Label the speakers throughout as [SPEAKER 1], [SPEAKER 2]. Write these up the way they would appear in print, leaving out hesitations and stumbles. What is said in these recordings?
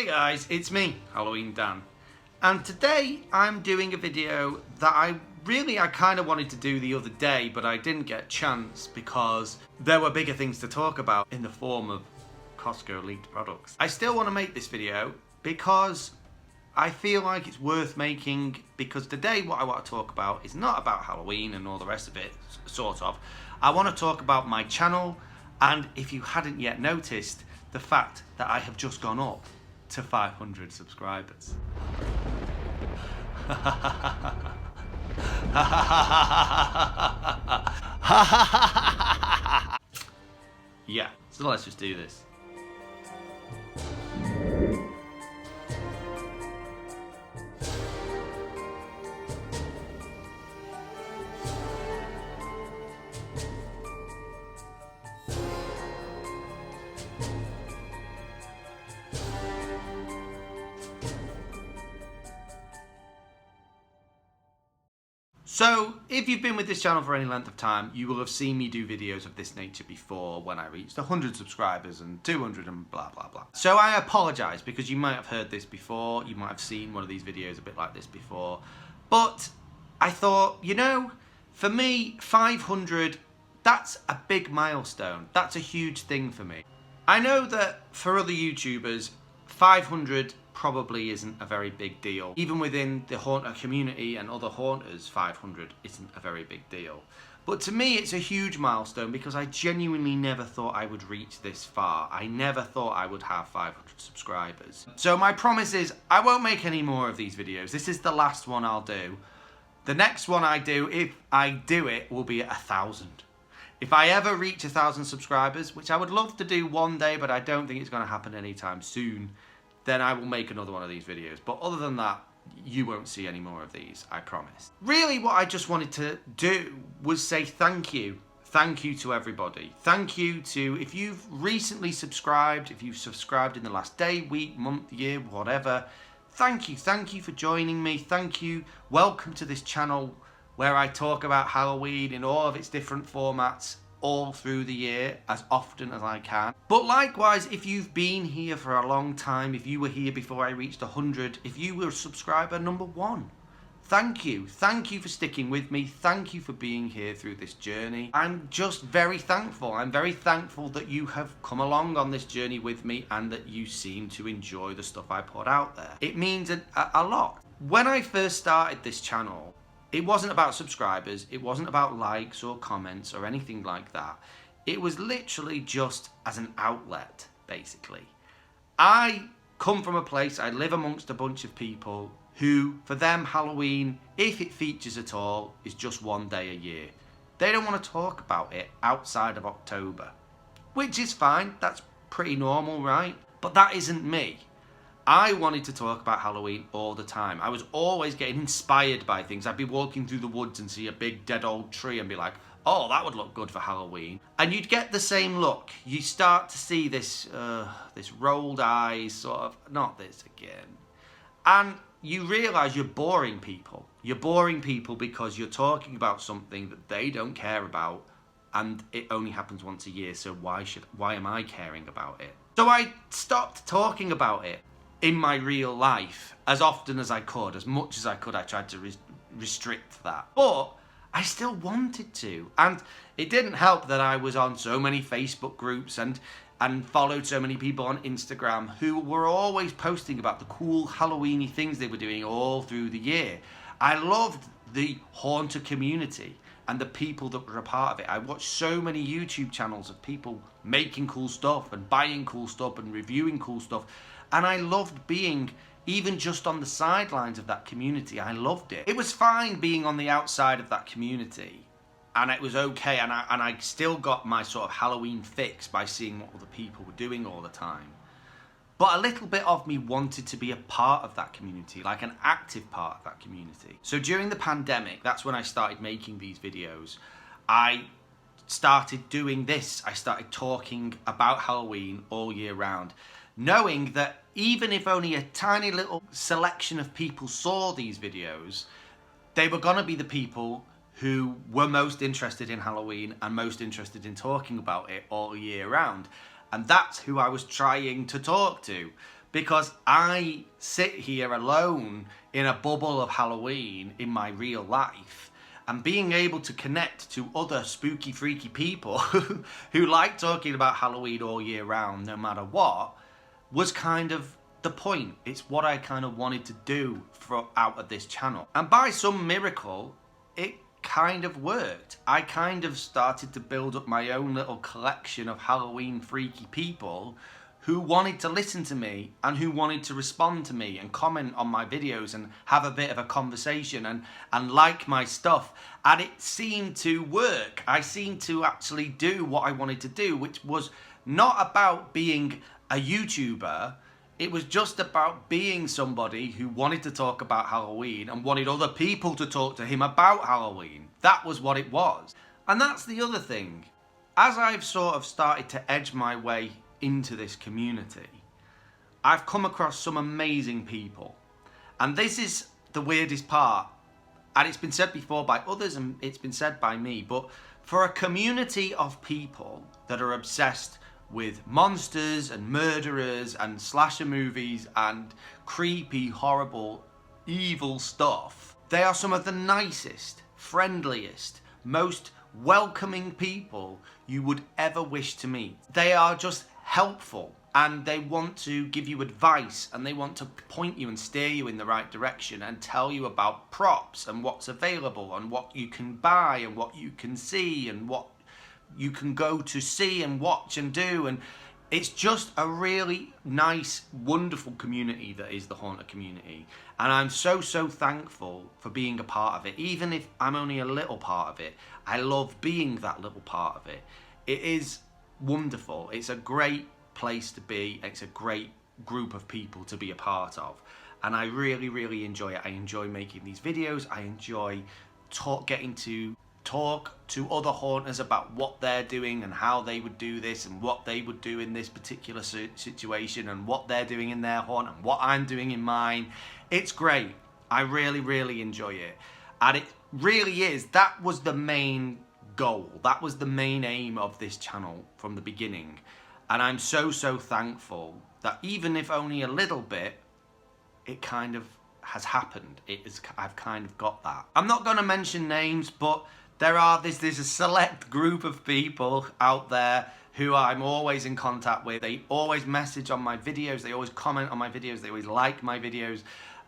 [SPEAKER 1] Hey guys, it's me, Halloween Dan. And today I'm doing a video that I kind of wanted to do the other day, but I didn't get a chance because there were bigger things to talk about in the form of Costco leaked products. I still want to make this video because I feel like it's worth making, because today what I want to talk about is not about Halloween and all the rest of it, sort of. I want to talk about my channel, and if you hadn't yet noticed, the fact that I have just gone up to 500 subscribers. Yeah, so let's just do this. So, if you've been with this channel for any length of time, you will have seen me do videos of this nature before when I reached 100 subscribers and 200 and blah blah blah. So I apologise, because you might have heard this before, you might have seen one of these videos a bit like this before, but I thought, you know, for me, 500, that's a big milestone. That's a huge thing for me. I know that for other YouTubers, 500 probably isn't a very big deal. Even within the Haunter community and other Haunters, 500 isn't a very big deal. But to me, it's a huge milestone because I genuinely never thought I would reach this far. I never thought I would have 500 subscribers. So my promise is I won't make any more of these videos. This is the last one I'll do. The next one I do, if I do it, will be at 1,000. If I ever reach 1,000 subscribers, which I would love to do one day, but I don't think it's going to happen anytime soon, then I will make another one of these videos. But other than that, you won't see any more of these, I promise. Really, what I just wanted to do was say thank you. Thank you to everybody. Thank you to, if you've recently subscribed, if you've subscribed in the last day, week, month, year, whatever, thank you. Thank you for joining me. Thank you. Welcome to this channel where I talk about Halloween in all of its different formats all through the year, as often as I can. But likewise, if you've been here for a long time, if you were here before I reached 100, if you were subscriber number 1, thank you. Thank you for sticking with me. Thank you for being here through this journey. I'm just very thankful. I'm very thankful that you have come along on this journey with me and that you seem to enjoy the stuff I put out there. It means a lot. When I first started this channel, it wasn't about subscribers, it wasn't about likes or comments or anything like that. It was literally just as an outlet, basically. I come from a place, I live amongst a bunch of people who, for them, Halloween, if it features at all, is just one day a year. They don't want to talk about it outside of October, which is fine, that's pretty normal, right? But that isn't me. I wanted to talk about Halloween all the time. I was always getting inspired by things. I'd be walking through the woods and see a big dead old tree and be like, oh, that would look good for Halloween. And you'd get the same look. You start to see this rolled eyes, sort of, not this again. And you realise you're boring people. You're boring people because you're talking about something that they don't care about, and it only happens once a year, so why am I caring about it? So I stopped talking about it in my real life as often as I could, as much as I could. I tried to restrict that, but I still wanted to. And it didn't help that I was on so many Facebook groups and followed so many people on Instagram who were always posting about the cool Halloweeny things they were doing all through the year. I loved the Haunter community and the people that were a part of it. I watched so many YouTube channels of people making cool stuff and buying cool stuff and reviewing cool stuff. And I loved being even just on the sidelines of that community. I loved it. It was fine being on the outside of that community, and it was okay, and I still got my sort of Halloween fix by seeing what other people were doing all the time. But a little bit of me wanted to be a part of that community, like an active part of that community. So during the pandemic, that's when I started making these videos. I started doing this. I started talking about Halloween all year round, knowing that even if only a tiny little selection of people saw these videos, they were going to be the people who were most interested in Halloween and most interested in talking about it all year round. And that's who I was trying to talk to. because I sit here alone in a bubble of Halloween in my real life, and being able to connect to other spooky, freaky people who like talking about Halloween all year round, no matter what, was kind of the point. It's what I kind of wanted to do out of this channel. And by some miracle, it kind of worked. I kind of started to build up my own little collection of Halloween freaky people who wanted to listen to me and who wanted to respond to me and comment on my videos and have a bit of a conversation and like my stuff. And it seemed to work. I seemed to actually do what I wanted to do, which was not about being a YouTuber. It was just about being somebody who wanted to talk about Halloween and wanted other people to talk to him about Halloween. That was what it was. And that's the other thing. As I've sort of started to edge my way into this community, I've come across some amazing people. And this is the weirdest part. And it's been said before by others and it's been said by me, but for a community of people that are obsessed with monsters and murderers and slasher movies and creepy, horrible, evil stuff, they are some of the nicest, friendliest, most welcoming people you would ever wish to meet. They are just helpful and they want to give you advice and they want to point you and steer you in the right direction and tell you about props and what's available and what you can buy and what you can see and what you can go to see and watch and do. And it's just a really nice, wonderful community that is the Haunter community. And I'm so thankful for being a part of it. Even if I'm only a little part of it, I love being that little part of it. It is wonderful. It's a great place to be. It's a great group of people to be a part of. And I really enjoy it. I enjoy making these videos. I enjoy getting to talk to other haunters about what they're doing and how they would do this and what they would do in this particular situation and what they're doing in their haunt and what I'm doing in mine. It's great. I really enjoy it. And it really is. That was the main goal. That was the main aim of this channel from the beginning. And I'm so thankful that even if only a little bit, it kind of has happened. I've kind of got that. I'm not going to mention names, but there's a select group of people out there who I'm always in contact with. They always message on my videos. They always comment on my videos. They always like my videos.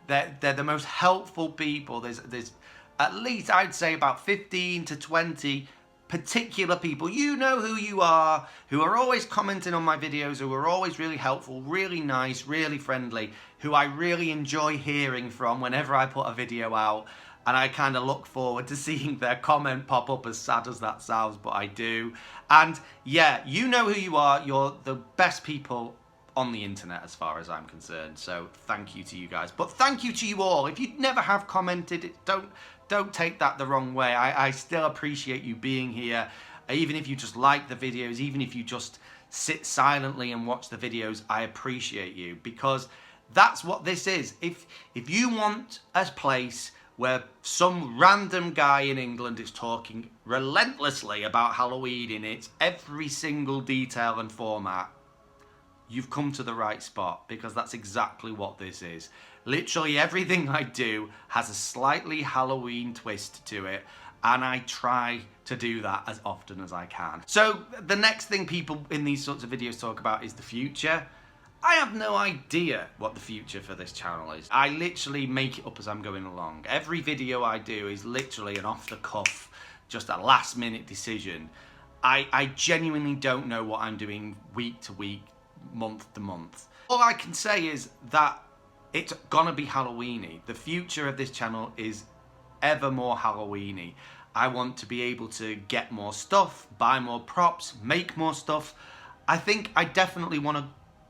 [SPEAKER 1] They're the most helpful people. There's at least, I'd say, about 15 to 20 particular people, you know who you are, who are always commenting on my videos, who are always really helpful, really nice, really friendly, who I really enjoy hearing from whenever I put a video out. And I kind of look forward to seeing their comment pop up, as sad as that sounds, but I do. And yeah, you know who you are. You're the best people on the internet as far as I'm concerned. So thank you to you guys. But thank you to you all. If you never have commented, don't take that the wrong way. I still appreciate you being here. Even if you just like the videos, even if you just sit silently and watch the videos, I appreciate you, because that's what this is. If you want a place where some random guy in England is talking relentlessly about Halloween in its every single detail and format, you've come to the right spot, because that's exactly what this is. Literally everything I do has a slightly Halloween twist to it, and I try to do that as often as I can. So the next thing people in these sorts of videos talk about is the future. I have no idea what the future for this channel is. I literally make it up as I'm going along. Every video I do is literally an off-the-cuff, just a last-minute decision. I genuinely don't know what I'm doing week to week, month to month. All I can say is that it's gonna be Halloweeny. The future of this channel is ever more Halloweeny. I want to be able to get more stuff, buy more props, make more stuff. I think I definitely want to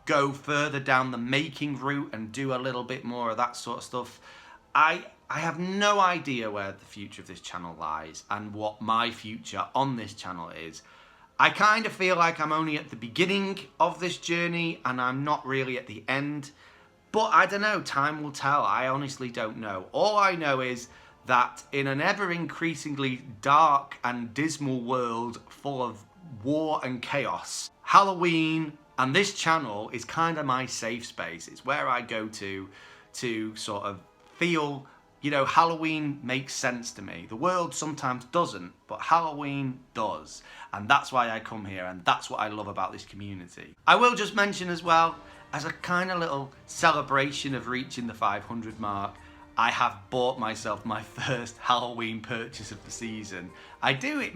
[SPEAKER 1] go further down the making route and do a little bit more of that sort of stuff. I have no idea where the future of this channel lies and what my future on this channel is. I kind of feel like I'm only at the beginning of this journey and I'm not really at the end. But I don't know, time will tell. I honestly don't know. All I know is that in an ever increasingly dark and dismal world full of war and chaos, Halloween And this channel is kind of my safe space. It's where I go to sort of feel, you know, Halloween makes sense to me. The world sometimes doesn't, but Halloween does. And that's why I come here, and that's what I love about this community. I will just mention as well, as a kind of little celebration of reaching the 500 mark, I have bought myself my first Halloween purchase of the season. I do it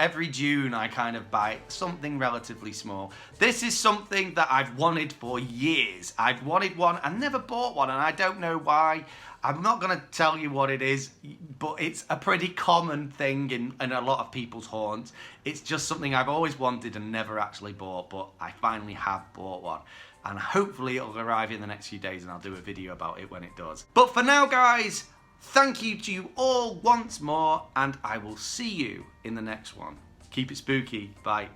[SPEAKER 1] every June. I kind of buy something relatively small. This is something that I've wanted for years. I've wanted one and never bought one, and I don't know why. I'm not going to tell you what it is, but it's a pretty common thing in a lot of people's haunts. It's just something I've always wanted and never actually bought, but I finally have bought one. And hopefully it'll arrive in the next few days, and I'll do a video about it when it does. But for now, guys, thank you to you all once more, and I will see you in the next one. Keep it spooky. Bye.